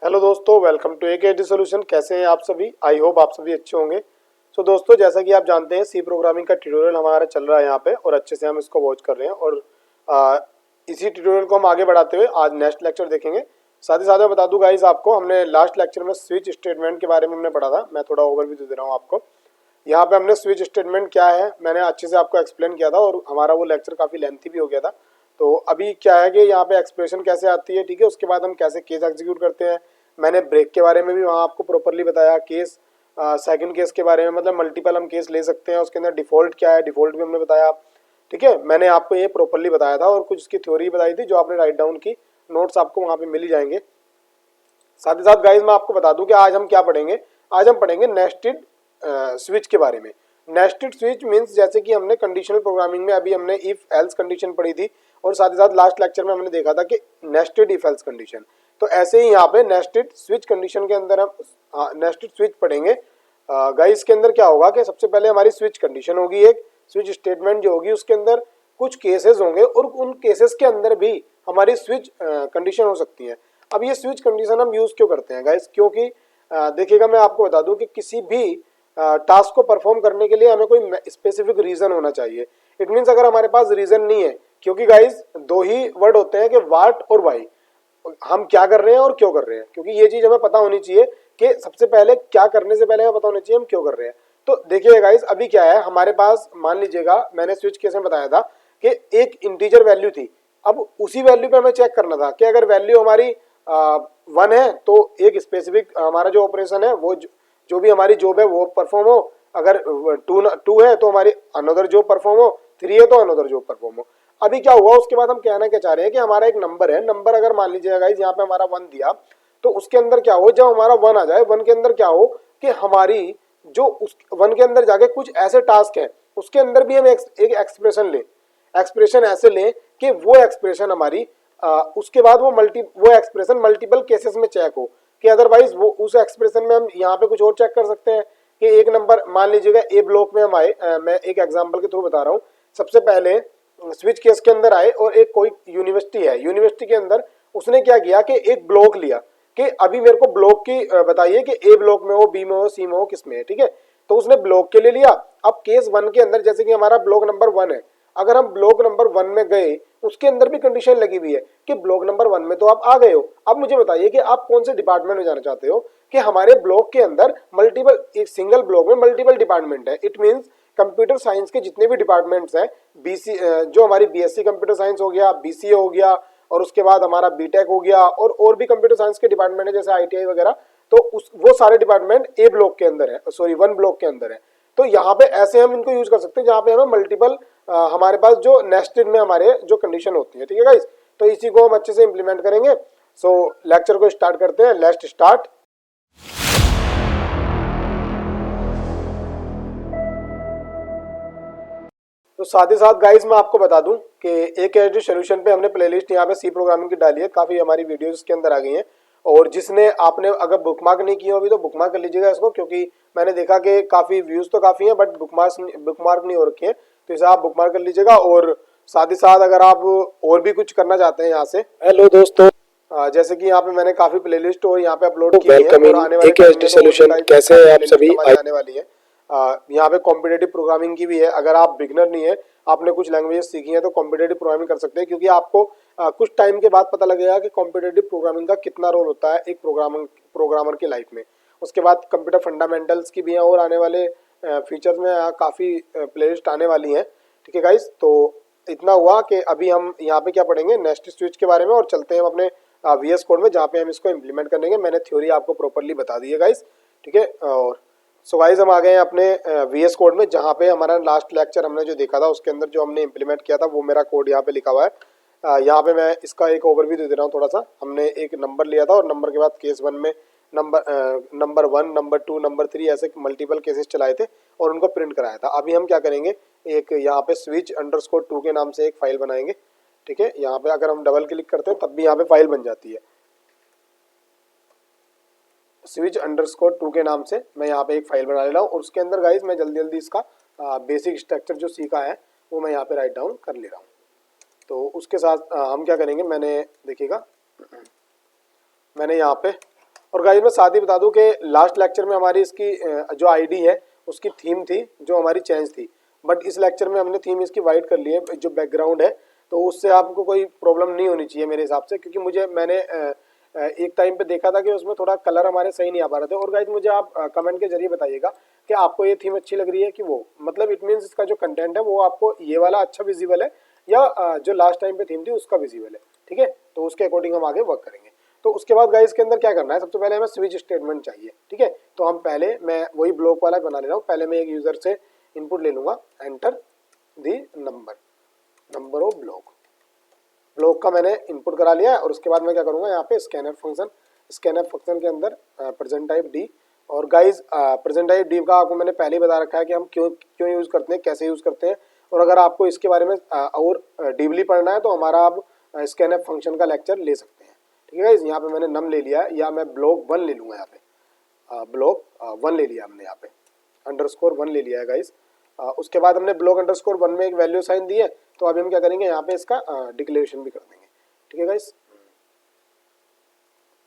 Hello दोस्तों, welcome to AKD solution. कैसे हैं आप सभी? आई होप आप सभी अच्छे होंगे। सो दोस्तों, जैसा कि आप जानते हैं सी प्रोग्रामिंग का ट्यूटोरियल हमारा चल रहा है यहाँ पे और अच्छे से हम इसको वॉच कर रहे हैं और इसी ट्यूटोरियल को हम आगे बढ़ाते हुए आज नेक्स्ट लेक्चर देखेंगे। साथ ही साथ मैं बता दूं गाइस आपको, हमने लास्ट लेक्चर में स्विच स्टेटमेंट के बारे में हमने पढ़ा था। मैं थोड़ा ओवरव्यू दे रहा हूँ आपको। यहाँ पे हमने स्विच स्टेटमेंट क्या है मैंने अच्छे से आपको एक्सप्लेन किया था और हमारा वो लेक्चर काफ़ी लेंथी भी हो गया था। तो अभी क्या है कि यहाँ पे एक्सप्रेशन कैसे आती है, ठीक है, उसके बाद हम कैसे केस एग्जीक्यूट करते हैं। मैंने ब्रेक के बारे में भी वहाँ आपको प्रॉपरली बताया। केस सेकंड केस के बारे में, मतलब मल्टीपल हम केस ले सकते हैं, उसके अंदर डिफॉल्ट क्या है, डिफॉल्ट भी हमने बताया। ठीक है, मैंने आपको ये प्रॉपरली बताया था और कुछ इसकी थ्योरी बताई थी जो आपने राइट डाउन की। नोट्स आपको वहाँ पे मिल ही जाएंगे। साथ ही साथ गाइज मैं आपको बता दूं कि आज हम क्या पढ़ेंगे। आज हम पढ़ेंगे नेस्टेड स्विच के बारे में। नेस्टेड स्विच मींस, जैसे कि हमने कंडीशनल प्रोग्रामिंग में अभी हमने इफ एल्स कंडीशन पढ़ी थी और साथ ही साथ लास्ट लेक्चर में हमने देखा था कि नेस्टेड इफ एल्स कंडीशन। तो ऐसे ही यहाँ पे नेस्टेड स्विच कंडीशन के अंदर हम नेस्टेड स्विच पढ़ेंगे। गाइस के अंदर क्या होगा कि सबसे पहले हमारी स्विच कंडीशन होगी, एक स्विच स्टेटमेंट जो होगी, उसके अंदर कुछ केसेस होंगे और उन केसेस के अंदर भी हमारी स्विच कंडीशन हो सकती है। अब ये स्विच कंडीशन हम यूज क्यों करते हैं गाइस? क्योंकि देखिएगा, मैं आपको बता दूं कि किसी भी टास्क को परफॉर्म करने के लिए हमें कोई स्पेसिफिक रीजन होना चाहिए। इट मीन्स अगर हमारे पास रीजन नहीं है, क्योंकि गाइस दो ही वर्ड होते हैं कि व्हाट और व्हाई, हम क्या कर रहे हैं और क्यों कर रहे हैं, क्योंकि ये चीज हमें पता होनी चाहिए कि सबसे पहले क्या करने से पहले हमें पता होना चाहिए हम क्यों कर रहे हैं। तो देखिए गाइस, अभी क्या है हमारे पास, मान लीजिएगा मैंने स्विच केस में बताया था कि एक इंटीजर वैल्यू थी। अब उसी वैल्यू पे हमें चेक करना था कि अगर वैल्यू हमारी 1 है तो एक स्पेसिफिक हमारा जो ऑपरेशन है वो जो भी हमारी जॉब है वो परफॉर्म हो। अगर 2 है तो हमारी अनदर जॉब परफॉर्म हो, 3 है तो अनदर जॉब परफॉर्म हो। अभी क्या हुआ, उसके बाद हम कहना क्या चाह रहे हैं कि हमारा एक नंबर है, नंबर अगर मान लीजिएगा गाइस यहाँ पे हमारा 1 दिया, तो उसके अंदर क्या हो, जब हमारा 1 आ जाए, 1 के अंदर क्या हो कि हमारी जो उस 1 के अंदर जाके कुछ ऐसे टास्क हैं, उसके अंदर भी हम एक एक्सप्रेशन ले, एक्सप्रेशन ऐसे ले कि वो एक्सप्रेशन हमारी उसके बाद वो एक्सप्रेशन मल्टीपल केसेस में चेक हो, कि अदरवाइज वो उस एक्सप्रेशन में हम यहाँ पे कुछ और चेक कर सकते हैं कि एक नंबर मान लीजिएगा ए ब्लॉक में हम आए, मैं एक एग्जांपल के थ्रू बता रहा हूँ। सबसे पहले स्विच केस के अंदर आए और एक कोई यूनिवर्सिटी है, यूनिवर्सिटी के अंदर उसने क्या किया कि एक ब्लॉक लिया कि अभी मेरे को ब्लॉक की बताइए कि ए ब्लॉक में हो, बी में हो, सी में हो, किस में है, ठीक है। तो उसने ब्लॉक के लिए लिया। अब केस 1 के अंदर, जैसे कि हमारा ब्लॉक नंबर 1 है, अगर हम ब्लॉक नंबर 1 में गए, उसके अंदर भी कंडीशन लगी हुई है कि ब्लॉक नंबर 1 में तो आप आ गए हो, अब मुझे बताइए कि आप कौन से डिपार्टमेंट में जाना चाहते हो, कि हमारे ब्लॉक के अंदर मल्टीपल, एक सिंगल ब्लॉक में मल्टीपल डिपार्टमेंट है। इट मींस कंप्यूटर साइंस के जितने भी डिपार्टमेंट्स हैं, बीसी जो हमारी बीएससी कंप्यूटर साइंस हो गया, बीसीए हो गया, और उसके बाद हमारा बीटेक हो गया, और भी कंप्यूटर साइंस के डिपार्टमेंट है जैसे आईटीआई वगैरह, तो उस वो सारे डिपार्टमेंट ए ब्लॉक के अंदर है, सॉरी 1 ब्लॉक के अंदर है। तो यहाँ पे ऐसे हम इनको यूज कर सकते हैं जहाँ पे हमें मल्टीपल हमारे पास जो नेस्टेड में हमारे जो कंडीशन होती है, ठीक है गाइस। तो इसी को हम अच्छे से इंप्लीमेंट करेंगे। सो लेक्चर को स्टार्ट करते हैं, लेट्स स्टार्ट। तो साथ ही साथ गाइस मैं आपको बता दूं कि AKD सॉल्यूशन पे हमने प्लेलिस्ट यहाँ पे सी प्रोग्रामिंग की डाली है, काफ़ी हमारी वीडियोस के अंदर आ गई हैं। और जिसने आपने अगर बुकमार्क नहीं किया अभी तो बुकमार्क कर लीजिएगा इसको, क्योंकि मैंने देखा कि काफ़ी व्यूज़ तो काफ़ी हैं बट बुकमार्क नहीं हो रखी है, तो इसे आप बुकमार्क कर लीजिएगा। और साथ ही साथ अगर आप और भी कुछ करना चाहते हैं यहाँ से, हेलो दोस्तों, जैसे कि यहाँ पे मैंने काफ़ी प्लेलिस्ट और यहाँ पे अपलोड की है और आने वाले AKD सॉल्यूशन, कैसे हैं आप सभी, आने वाली है। यहाँ पे कॉम्पिटेटिव प्रोग्रामिंग की भी है। अगर आप बिगनर नहीं है, आपने कुछ लैंग्वेजेस सीखी है, तो कॉम्पिटेटिव प्रोग्रामिंग कर सकते हैं, क्योंकि आपको कुछ टाइम के बाद पता लगेगा कि कॉम्पिटेटिव प्रोग्रामिंग का कितना रोल होता है एक प्रोग्रामर की लाइफ में। उसके बाद कंप्यूटर फंडामेंटल्स की भी हैं और आने वाले फीचर्स में काफ़ी प्लेलिस्ट आने वाली हैं, ठीक है गाइस। तो इतना हुआ कि अभी हम यहाँ पे क्या पढ़ेंगे, नेस्टेड स्विच के बारे में, और चलते हैं हम अपने VS कोड में जहाँ पे हम इसको इम्प्लीमेंट करेंगे। मैंने थ्योरी आपको प्रॉपरली बता दी है गाइस, ठीक है। और सो गाइस हम आ गए हैं अपने VS कोड में, जहाँ पे हमारा लास्ट लेक्चर हमने जो देखा था उसके अंदर जो हमने इंप्लीमेंट किया था वो मेरा कोड यहाँ पे लिखा हुआ है। यहाँ पे मैं इसका एक ओवरव्यू दे रहा हूँ थोड़ा सा। हमने एक नंबर लिया था और नंबर के बाद केस 1 में नंबर 1, नंबर 2, नंबर 3 ऐसे मल्टीपल केसेस चलाए थे और उनको प्रिंट कराया था। अभी हम क्या करेंगे, एक यहाँ पे switch_2 के नाम से एक फाइल बनाएंगे, ठीक है। यहाँ पे अगर हम डबल क्लिक करते हैं तब भी यहाँ पे फाइल बन जाती है। switch_2 के नाम से मैं यहाँ पे एक फाइल बना ले रहा हूँ और उसके अंदर गाइस मैं जल्दी जल्दी इसका बेसिक स्ट्रक्चर जो सीखा है वो मैं यहाँ पे राइट डाउन कर ले रहा हूँ। तो उसके साथ हम क्या करेंगे, मैंने देखिएगा मैंने यहाँ पे और गाइस मैं साथ ही बता दूं कि लास्ट लेक्चर में हमारी इसकी जो आईडी है उसकी थीम थी जो हमारी चेंज थी, बट इस लेक्चर में हमने थीम इसकी वाइट कर ली है जो बैकग्राउंड है, तो उससे आपको कोई प्रॉब्लम नहीं होनी चाहिए मेरे हिसाब से, क्योंकि मैंने एक टाइम पे देखा था कि उसमें थोड़ा कलर हमारे सही नहीं आ पा रहे थे। और गाइस मुझे आप कमेंट के जरिए बताइएगा कि आपको ये थीम अच्छी लग रही है कि वो, मतलब इट मीन्स इसका जो कंटेंट है वो आपको ये वाला अच्छा विजिबल है या जो लास्ट टाइम पे थीम थी उसका विजिबल है, ठीक है। तो उसके अकॉर्डिंग हम आगे वर्क करेंगे। तो उसके बाद गाइस के अंदर क्या करना है, सबसे पहले हमें स्विच स्टेटमेंट चाहिए, ठीक है। तो हम पहले, मैं वही ब्लॉक वाला बना ले रहा हूँ, पहले मैं एक यूजर से इनपुट ले लूंगा, enter the number of block का मैंने इनपुट करा लिया है। और उसके बाद मैं क्या करूंगा, यहाँ पे स्कैनर फंक्शन के अंदर प्रेजेंट टाइप डी। और गाइज प्रेजेंट टाइप डी का आपको मैंने पहले ही बता रखा है कि हम क्यों यूज करते हैं, कैसे यूज करते हैं। और अगर आपको इसके बारे में और डीपली पढ़ना है तो हमारा आप स्कैनर फंक्शन का लेक्चर ले सकते हैं, ठीक है गाइज। यहाँ पे मैंने नम ले लिया है, या मैं ब्लॉक 1 ले लूंगा, यहाँ पे ब्लॉक 1 ले लिया हमने, यहाँ पे _1 ले लिया है गाइज। उसके बाद हमने ब्लॉक _1 में एक वैल्यू साइन दी है, तो अभी हम क्या करेंगे, यहाँ पे इसका डिक्लेरेशन भी कर देंगे, ठीक है गाइस।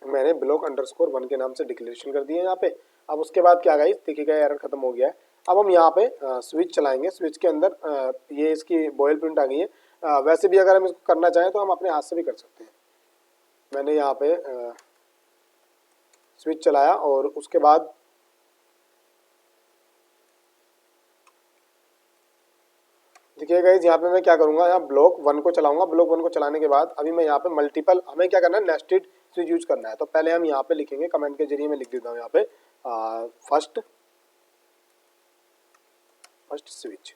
मैंने ब्लॉक _1 के नाम से डिक्लेरेशन कर दिया है यहाँ पे। अब उसके बाद क्या गाइस, देखिएगा एरर खत्म हो गया है। अब हम यहाँ पे स्विच चलाएंगे, स्विच के अंदर ये इसकी बॉयल प्रिंट आ गई है। वैसे भी अगर हम इसको करना चाहें तो हम अपने हाथ से भी कर सकते हैं। मैंने यहाँ पे स्विच चलाया और उसके बाद देखिए गाइस, यहाँ पे मैं क्या करूंगा, यहाँ ब्लॉक 1 को चलाऊंगा। ब्लॉक 1 को चलाने के बाद अभी मैं यहाँ पे मल्टीपल, हमें क्या करना है, नेस्टेड स्विच यूज करना है। तो पहले हम यहाँ पे लिखेंगे, कमेंट के जरिए मैं लिख देता हूँ यहाँ पे फर्स्ट स्विच,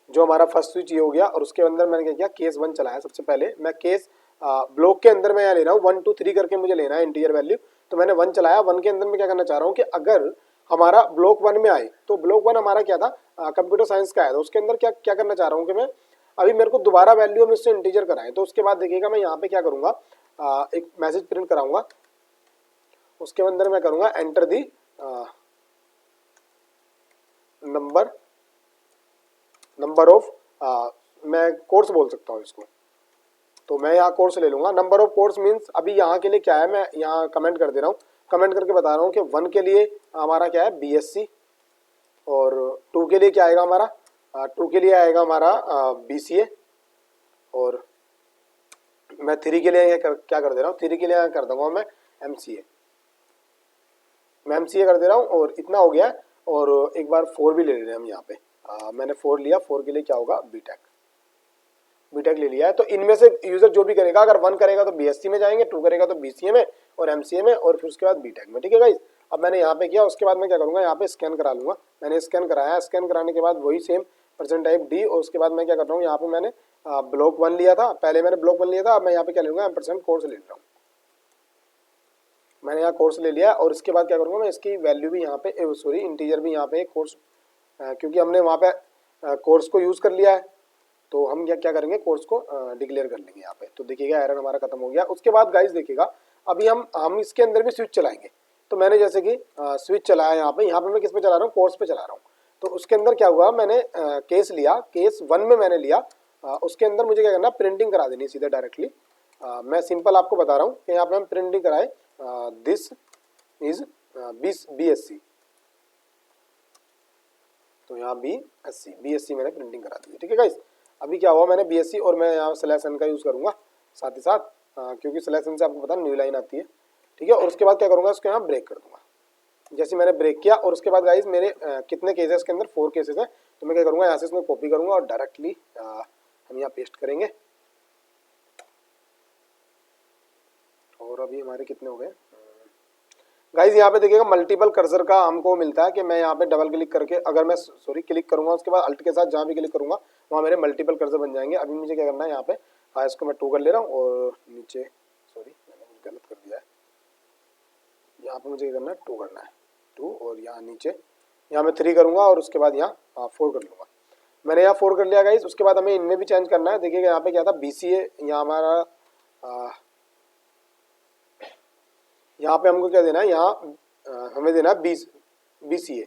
जो हमारा फर्स्ट स्विच ये हो गया। और उसके अंदर मैंने क्या किया, केस 1 चलाया। सबसे पहले मैं केस ब्लॉक के अंदर मैं यहाँ ले रहा हूँ 1 2 3 करके मुझे लेना है इंटीजर वैल्यू। तो मैंने 1 चलाया। 1 के अंदर मैं क्या करना चाह रहा हूँ कि अगर हमारा ब्लॉक 1 में आए, तो ब्लॉक 1 हमारा क्या था, कंप्यूटर साइंस का है। तो उसके अंदर क्या क्या करना चाह रहा हूँ कि मैं अभी मेरे को दोबारा वैल्यू हम इससे इंटीजर कराएं। तो उसके बाद देखिएगा मैं यहाँ पे क्या करूँगा, एक मैसेज प्रिंट कराऊंगा। उसके अंदर मैं करूँगा एंटर दी नंबर ऑफ, मैं कोर्स बोल सकता हूँ इसको। तो मैं यहाँ कोर्स ले लूंगा। नंबर ऑफ कोर्स मीन्स अभी यहाँ के लिए क्या है, मैं यहाँ कमेंट कर दे रहा हूँ, कमेंट करके बता रहा हूँ कि 1 के लिए हमारा क्या है, BSc। और 2 के लिए क्या आएगा हमारा, 2 के लिए आएगा हमारा BCA। और मैं 3 के लिए क्या कर दे रहा हूँ, 3 के लिए कर दूंगा मैं MCA। मैं MCA कर दे रहा हूँ और इतना हो गया। और एक बार 4 भी ले रहे हैं हम यहाँ पे। मैंने 4 लिया। 4 के लिए क्या होगा, बीटेक ले लिया है। तो इनमें से यूजर जो भी करेगा, अगर 1 करेगा तो BSc में जाएंगे, 2 करेगा तो BCA में, और MCA में, और फिर उसके बाद बीटेक में, ठीक है गाइस। अब मैंने यहाँ पे किया। उसके बाद मैं क्या करूँगा, यहाँ पे स्कैन करा लूंगा। मैंने स्कैन कराया। स्कैन कराने के बाद वही सेम परसेंट टाइप डी। और उसके बाद मैं क्या कर रहा हूँ, यहाँ पे मैंने ब्लॉक 1 लिया था, पहले मैंने ब्लॉक 1 लिया था। अब मैं यहाँ पे क्या लूंगा, एम्परसेंड कोर्स ले रहा हूँ। मैंने यहाँ कोर्स ले लिया। और इसके बाद क्या करूँगा, मैं इसकी वैल्यू भी यहाँ पे, सॉरी इंटीजर भी यहाँ पे कोर्स, क्योंकि हमने वहाँ पे कोर्स को यूज़ कर लिया है, तो हम क्या करेंगे, कोर्स को डिक्लेयर कर लेंगे यहाँ पे। तो देखिएगा एरर हमारा खत्म हो गया। उसके बाद गाइस देखिएगा, अभी हम इसके अंदर भी स्विच चलाएंगे। तो मैंने जैसे कि स्विच चलाया यहाँ पे मैं किस पे चला रहा हूँ, कोर्स पे चला रहा हूँ। तो उसके अंदर क्या हुआ, मैंने केस लिया, केस 1 में मैंने लिया। उसके अंदर मुझे क्या करना, प्रिंटिंग करा देनी सीधे डायरेक्टली। मैं सिंपल आपको बता रहा हूँ कि यहाँ पे हम प्रिंटिंग कराए, दिस इज BSc। तो यहाँ BSc मैंने प्रिंटिंग करा दी है, ठीक है गाइस। अभी क्या हुआ, मैंने BSc और मैं यहाँ /n का यूज़ करूँगा साथ ही साथ, क्योंकि /n से आपको पता न्यू लाइन आती है, ठीक है। और उसके बाद क्या करूँगा, उसको यहाँ ब्रेक कर दूंगा। जैसे मैंने ब्रेक किया। और उसके बाद गाइस मेरे कितने केसेस के अंदर, 4 केसेस हैं। तो मैं क्या करूँगा, यहाँ से इसमें कॉपी करूँगा और डायरेक्टली हम यहाँ पेस्ट करेंगे। और अभी हमारे कितने हो गए गाइज, यहाँ पे देखिएगा मल्टीपल कर्सर का हमको मिलता है कि मैं यहाँ पे डबल क्लिक करके, अगर मैं क्लिक करूंगा, उसके बाद अल्ट के साथ जहाँ भी क्लिक करूंगा वहाँ मेरे मल्टीपल कर्सर बन जाएंगे। अभी मुझे क्या करना है, यहाँ पे इसको मैं 2 कर ले रहा हूँ। और नीचे, सॉरी मैंने कुछ गलत कर दिया है, यहाँ पे मुझे क्या करना है, 2 करना है, 2। और यहाँ नीचे, यहाँ मैं 3 करूँगा और उसके बाद यहाँ 4 कर लूँगा। मैंने यहाँ 4 कर लिया गाइज। उसके बाद हमें इनमें भी चेंज करना है। देखिएगा यहाँ पे क्या था, BCA, यहाँ हमारा यहाँ पे हमको क्या देना है, यहाँ हमें देना है BCA।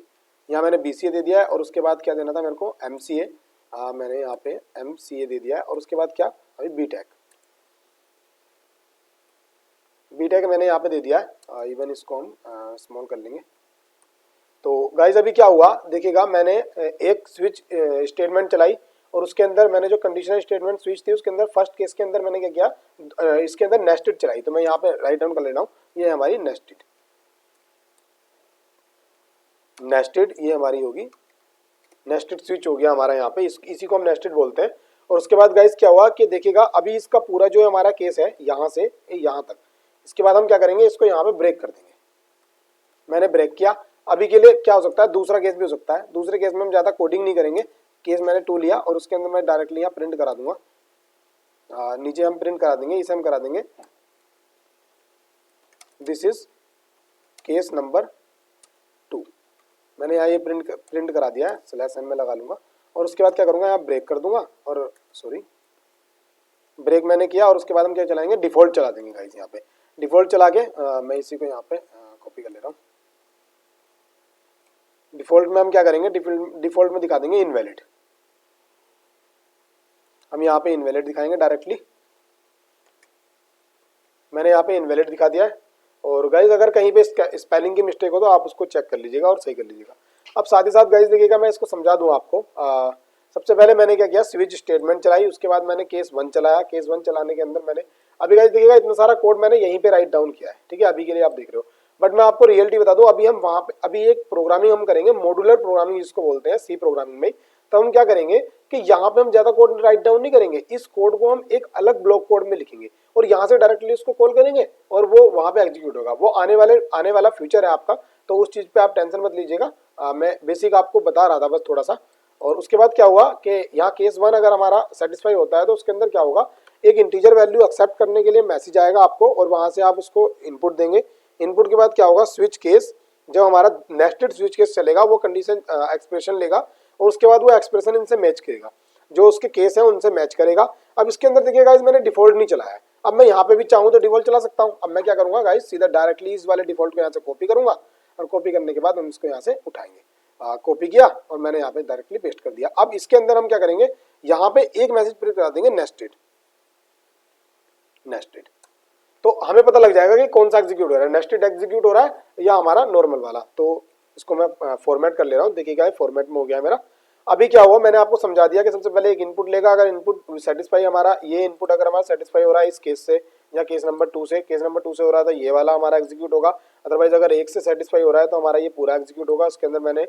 यहाँ मैंने BCA दे दिया है। और उसके बाद क्या देना था मेरे को, MCA। मैंने यहाँ पे MCA दे दिया है। और उसके बाद क्या, अभी बीटेक। बीटेक मैंने यहाँ पे दे दिया है, इवन इसको हम स्मॉल कर लेंगे। तो गाइज अभी क्या हुआ देखिएगा, मैंने एक स्विच स्टेटमेंट चलाई और उसके अंदर मैंने जो कंडीशनल स्टेटमेंट स्विच थी उसके अंदर फर्स्ट केस के अंदर मैंने क्या किया, इसके अंदर नेस्टेड चलाई। तो मैं यहाँ पे राइट डाउन कर ले रहा हूँ, ये हमारी नेस्टेड, ये हमारी होगी नेस्टेड स्विच हो गया हमारा यहाँ पे, इसी को हम नेस्टेड बोलते हैं। और उसके बाद गाइज क्या हुआ कि देखिएगा अभी इसका पूरा जो हमारा केस है यहाँ से यहाँ तक, इसके बाद हम क्या करेंगे, इसको यहाँ पे ब्रेक कर देंगे। मैंने ब्रेक किया। अभी के लिए क्या हो सकता है, दूसरा केस भी हो सकता है। दूसरे केस में हम ज़्यादा कोडिंग नहीं करेंगे, केस मैंने 2 लिया और उसके अंदर मैं डायरेक्टली यहाँ प्रिंट करा दूंगा, नीचे हम प्रिंट करा देंगे, इसे हम करा देंगे दिस इज केस नंबर 2। मैंने यहाँ ये प्रिंट करा दिया है, /n में लगा लूंगा और उसके बाद क्या करूँगा, यहाँ ब्रेक कर दूंगा और सॉरी ब्रेक मैंने किया और उसके बाद हम क्या चलाएंगे, डिफॉल्ट चला देंगे गाइस। यहाँ पे डिफॉल्ट चला के मैं इसी को यहाँ पे कॉपी कर ले रहा हूँ। डिफॉल्ट में हम क्या करेंगे, डिफॉल्ट में दिखा देंगे इनवैलिड, हम यहाँ पे इनवैलिड दिखाएंगे डायरेक्टली। मैंने यहाँ पे इनवैलिड दिखा दिया है। और गाइज अगर कहीं पे स्पेलिंग की मिस्टेक हो तो आप उसको चेक कर लीजिएगा और सही कर लीजिएगा। अब साथ ही साथ गाइज देखिएगा मैं इसको समझा दूँ आपको। सबसे पहले मैंने क्या किया, स्विच स्टेटमेंट चलाई, उसके बाद मैंने केस 1 चलाया। केस 1 चलाने के अंदर मैंने अभी गाइज देखिएगा इतना सारा कोड मैंने यहीं पे राइट डाउन किया है, ठीक है, अभी के लिए आप देख रहे हो। बट मैं आपको रियलिटी बता दूं, अभी हम वहाँ पे अभी एक प्रोग्रामिंग हम करेंगे, मॉड्यूलर प्रोग्रामिंग जिसको बोलते हैं, सी प्रोग्रामिंग में। तो हम क्या करेंगे कि यहाँ पे हम ज्यादा कोड राइट डाउन नहीं करेंगे, इस कोड को हम एक अलग ब्लॉक कोड में लिखेंगे और यहाँ से डायरेक्टली उसको कॉल करेंगे और वो वहाँ पे एग्जीक्यूट होगा। वो आने वाला फ्यूचर है आपका, तो उस चीज पे आप टेंशन मत लीजिएगा। मैं बेसिक आपको बता रहा था बस थोड़ा सा। और उसके बाद क्या हुआ कि यहाँ केस 1 अगर हमारा सेटिस्फाई होता है तो उसके अंदर क्या होगा, एक इंटीजर वैल्यू एक्सेप्ट करने के लिए मैसेज आएगा आपको और वहां से आप उसको इनपुट देंगे। इनपुट के बाद क्या होगा, स्विच केस, जब हमारा नेस्टेड स्विच केस चलेगा वो कंडीशन एक्सप्रेशन लेगा और उसके बाद वो एक्सप्रेशन इनसे मैच करेगा, जो उसके केस है उनसे मैच करेगा। अब इसके अंदर देखिए गाइस मैंने डिफॉल्ट नहीं चलाया है, अब मैं यहाँ पे भी चाहूँ तो डिफॉल्ट चला सकता हूँ। अब मैं क्या करूंगा गाइस, सीधा डायरेक्टली इस वाले डिफॉल्ट को यहाँ से कॉपी करूंगा और कॉपी करने के बाद हम इसको यहाँ से उठाएंगे। कॉपी किया और मैंने यहाँ पे डायरेक्टली पेस्ट कर दिया। अब इसके अंदर हम क्या करेंगे, यहाँ पे एक मैसेज प्रिंट करा देंगे नेस्टेड। तो हमें पता लग जाएगा कि कौन सा एग्जीक्यूट हो रहा है, नेस्टेड एग्जीक्यूट हो रहा है या हमारा नॉर्मल वाला। तो इसको मैं फॉर्मेट कर ले रहा हूँ, देखिएगा फॉर्मेट में हो गया मेरा। अभी क्या हुआ, मैंने आपको समझा दिया कि सबसे पहले एक इनपुट लेगा, अगर इनपुट सेटिस्फाई हमारा ये इनपुट अगर हमारा सेटिस्फाई हो रहा है इस केस से या केस नंबर 2 से, केस नंबर 2 से हो रहा था ये वाला हमारा एग्जीक्यूट होगा। अदरवाइज अगर 1 से सेटिस्फाई हो रहा है तो हमारा ये पूरा एग्जीक्यूट होगा। उसके अंदर मैंने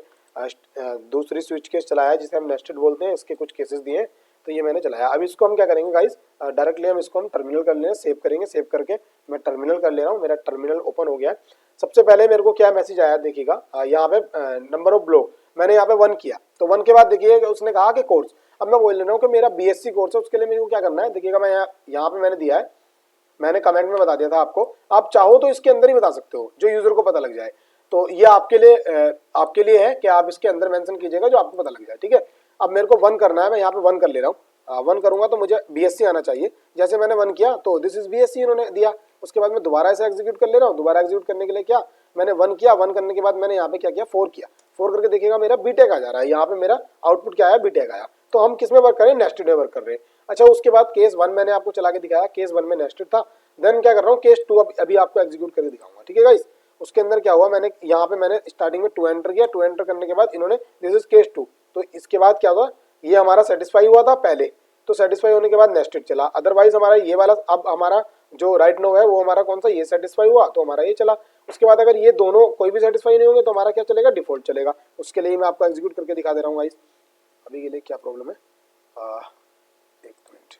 दूसरी स्विच केस चलाया जिसे हम नेस्टेड बोलते हैं, इसके कुछ केसेस दिए तो ये मैंने चलाया। अब इसको हम क्या करेंगे गाइस, डायरेक्टली हम इसको हम टर्मिनल कर लेंगे, सेव करेंगे। सेव करके मैं टर्मिनल कर ले रहा हूँ, मेरा टर्मिनल ओपन हो गया। सबसे पहले मेरे को क्या मैसेज आया देखिएगा, यहाँ पे नंबर ऑफ ब्लॉक मैंने यहाँ पे 1 किया, तो 1 के बाद देखिए उसने कहा कि कोर्स। अब मैं बोल रहा हूँ कि मेरा बीएससी कोर्स है, उसके लिए मेरे को क्या करना है, देखिएगा मैं यहाँ पे मैंने दिया है, मैंने कमेंट में बता दिया था आपको, आप चाहो तो इसके अंदर ही बता सकते हो जो यूजर को पता लग जाए। तो ये आपके लिए है कि आप इसके अंदर मेंशन कीजिएगा जो आपको पता लग जाए, ठीक है। अब मेरे को 1 करना है, मैं यहाँ पे 1 कर ले रहा हूँ। 1 करूंगा तो मुझे बीएससी आना चाहिए। जैसे मैंने 1 किया तो दिस इज बीएससी इन्होंने दिया। उसके बाद मैं दोबारा इसे एग्जीक्यूट कर ले रहा हूँ। दोबारा एग्जीक्यूट करने के लिए क्या, मैंने 1 किया, 1 करने के बाद मैंने यहाँ पे क्या किया, 4 किया। 4 करके देखिएगा मेरा बीटेक आ जा रहा है, यहाँ पे मेरा आउटपुट क्या आया, बीटेक आया। तो हम किस में वर्क कर रहे हैं, नेस्टेड में वर्क कर रहे हैं। अच्छा, उसके बाद केस 1 मैंने आपको चला के दिखाया, केस 1 में नेस्टेड था। देन क्या कर रहा हूँ, केस 2 अभी आपको एग्जीक्यूट करके दिखाऊंगा, ठीक है गाइस। उसके अंदर क्या हुआ, मैंने यहाँ पे मैंने स्टार्टिंग में 2 एंटर किया। 2 एंटर करने के बाद इन्होंने दिस इज केस 2, तो इसके बाद क्या हुआ, ये हमारा सेटिस्फाई हुआ था पहले, तो सेटिस्फाई होने के बाद नेस्टेड चला। अदरवाइज हमारा ये वाला अब हमारा जो राइट नो है वो हमारा कौन सा, ये सेटिस्फाई हुआ तो हमारा ये चला। उसके बाद अगर ये दोनों कोई भी सेटिस्फाई नहीं होंगे तो हमारा क्या चलेगा, डिफॉल्ट चलेगा। उसके लिए मैं आपको एग्जीक्यूट करके दिखा दे रहा हूँ गाइस। अभी के लिए क्या प्रॉब्लम है, एक मिनट।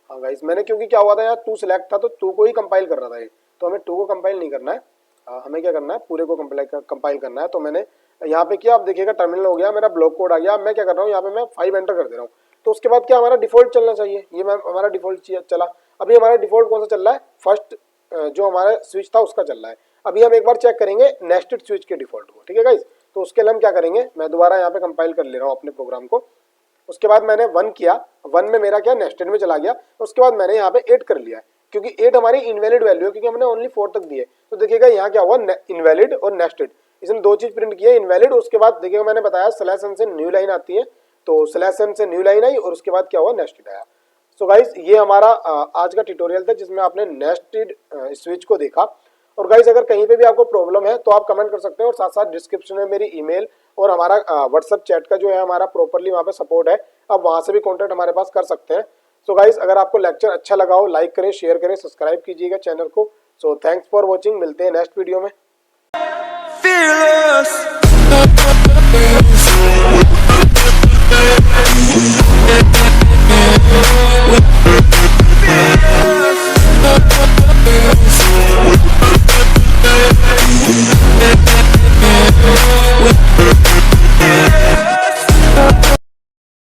हाँ गाइस, मैंने क्योंकि क्या हुआ था यहाँ 2 सिलेक्ट था तो 2 को ही कंपाइल कर रहा था ये, तो हमें 2 को कंपाइल नहीं करना है, हमें क्या करना है, पूरे को कंपाइल करना है। तो मैंने यहाँ पे किया, अब देखिएगा टर्मिनल हो गया, मेरा ब्लॉक कोड आ गया। मैं क्या कर रहा हूँ, यहाँ पे मैं 5 एंटर कर दे रहा हूँ। तो उसके बाद क्या हमारा डिफॉल्ट चलना चाहिए, ये मैं हमारा डिफॉल्ट चला। अभी हमारा डिफॉल्ट कौन सा चल रहा है, फर्स्ट जो हमारा स्विच था उसका चल रहा है। अभी हम एक बार चेक करेंगे नेस्टेड स्विच के डिफॉल्ट को, ठीक है गाइस। तो उसके लिए हम क्या करेंगे, मैं दोबारा यहाँ पे कंपाइल कर ले रहा हूँ अपने प्रोग्राम को। उसके बाद मैंने 1 किया, 1 में मेरा क्या नेस्टेड में चला गया। उसके बाद मैंने यहाँ पे 8 कर लिया है, क्योंकि 8 हमारी इनवैलिड वैल्यू है, क्योंकि हमने ओनली 4 तक दी है। तो देखिएगा यहाँ क्या हुआ, इनवैलिड और नेस्टेड, इसने 2 चीज प्रिंट की है, इनवैलिड। उसके बाद देखिएगा मैंने बताया /n से न्यू लाइन आती है, तो /n से न्यू लाइन आई और उसके बाद क्या हुआ, नेस्टेड आया। सो गाइज ये हमारा आज का ट्यूटोरियल था जिसमें आपने नेस्टेड स्विच को देखा। और गाइज अगर कहीं पे भी आपको प्रॉब्लम है तो आप कमेंट कर सकते हैं, और साथ साथ डिस्क्रिप्शन में मेरी ईमेल और हमारा व्हाट्सएप चैट का जो है हमारा प्रॉपरली वहाँ पे सपोर्ट है, आप वहाँ से भी कॉन्टैक्ट हमारे पास कर सकते हैं। सो गाइज अगर आपको लेक्चर अच्छा लगा हो लाइक करें, शेयर करें, सब्सक्राइब कीजिएगा चैनल को। सो थैंक्स फॉर वॉचिंग, मिलते हैं नेक्स्ट वीडियो में। Fearless.